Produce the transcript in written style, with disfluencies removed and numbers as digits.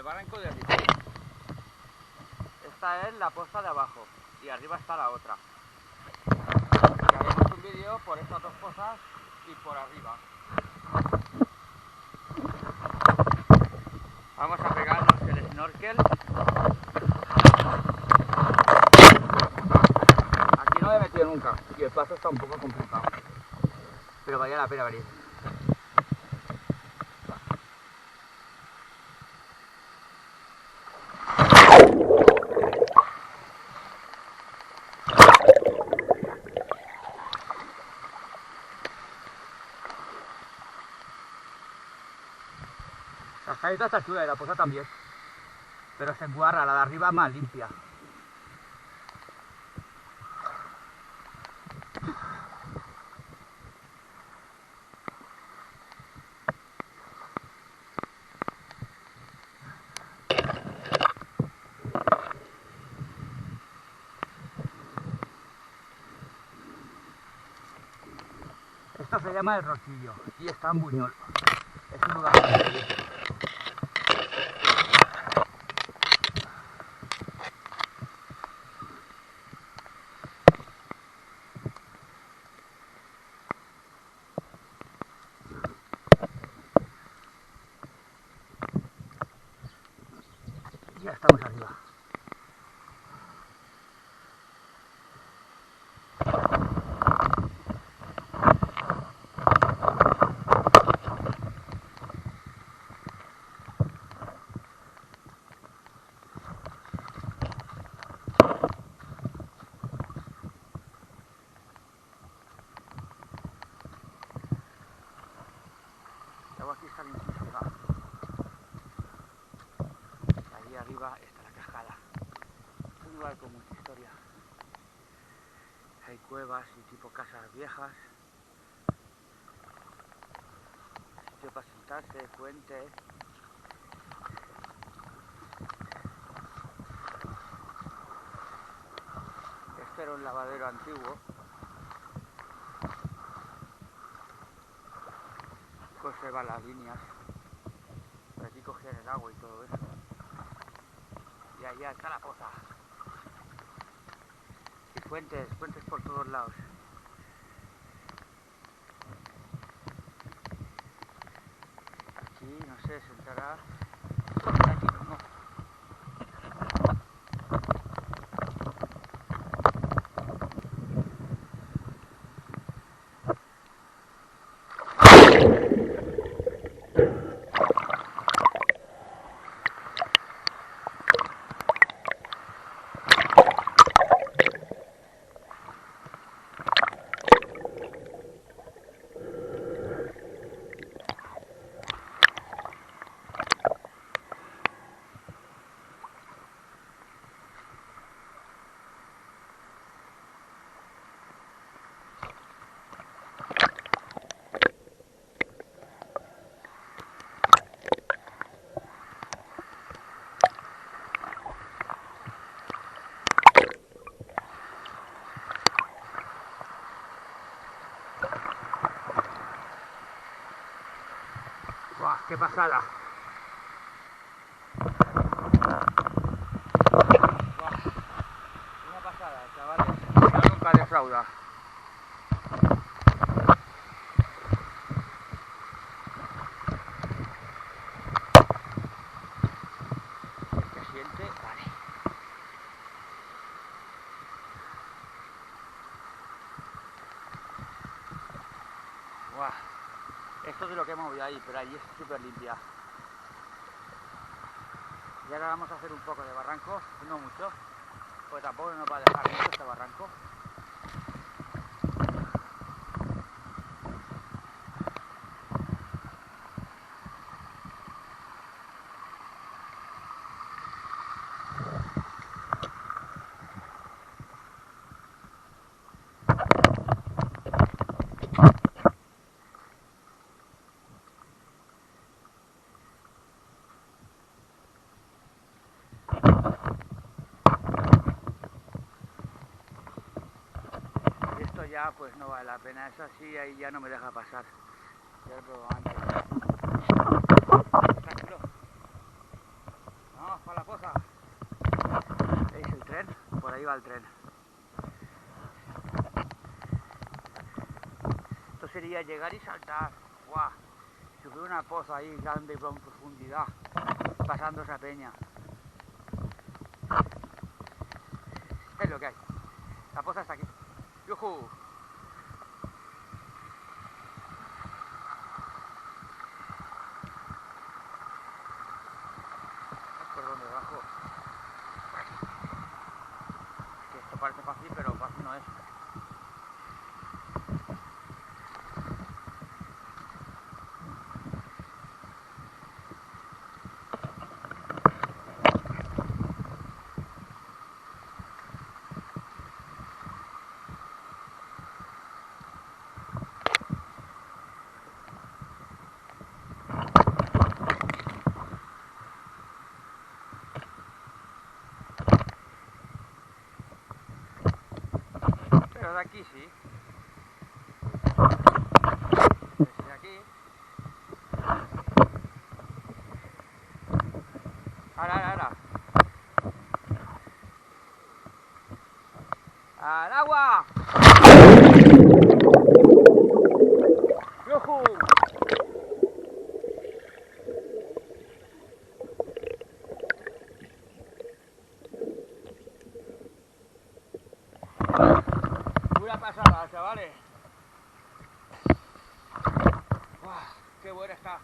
el barranco de arriba. Esta es la posta de abajo y arriba está la otra. Y haremos un vídeo por estas dos cosas y por arriba. Vamos a pegarnos el snorkel. Aquí no me he metido nunca y el paso está un poco complicado, pero vale la pena venir. La escaleta está chula y la posa también, pero se enguarra, la de arriba más limpia. Esto se llama El Rocillo y está en Buñol. Es un lugar muy bonito. Ya estamos arriba. El agua aquí está limpísima. Allí arriba está la cascada. Es un lugar con mucha historia. Hay cuevas y tipo casas viejas. Sitio para sentarse, fuente. Este era un lavadero antiguo. Conserva las líneas. Por aquí cogían el agua y todo eso. Y allá está la poza. Y fuentes por todos lados. Aquí, no sé, se entrará. Aquí no. ¡Buah, qué pasada! ¡Buah! Una pasada, chavales. Ya nunca defrauda. ¿Se siente? Vale. ¡Buah! Esto es lo que hemos movido ahí, pero ahí es súper limpia. Y ahora vamos a hacer un poco de barranco, no mucho, pues tampoco nos va a dejar mucho este barranco. Ya pues no vale la pena, eso sí, ahí ya no me deja pasar. Ya lo he probado antes. Tranquilo. para el tren. Esto sería llegar y saltar. ¡Guau! Subir una poza ahí grande y con profundidad, pasando esa peña. Es lo que hay. La poza está aquí. ¡Yujú! ¿Por dónde bajo? Que esto parece fácil, pero fácil no es. Pero de aquí sí. Desde aquí. Ahora. ¡Al agua! ¡Yujú! Una pasada, chavales. ¡Qué buena está!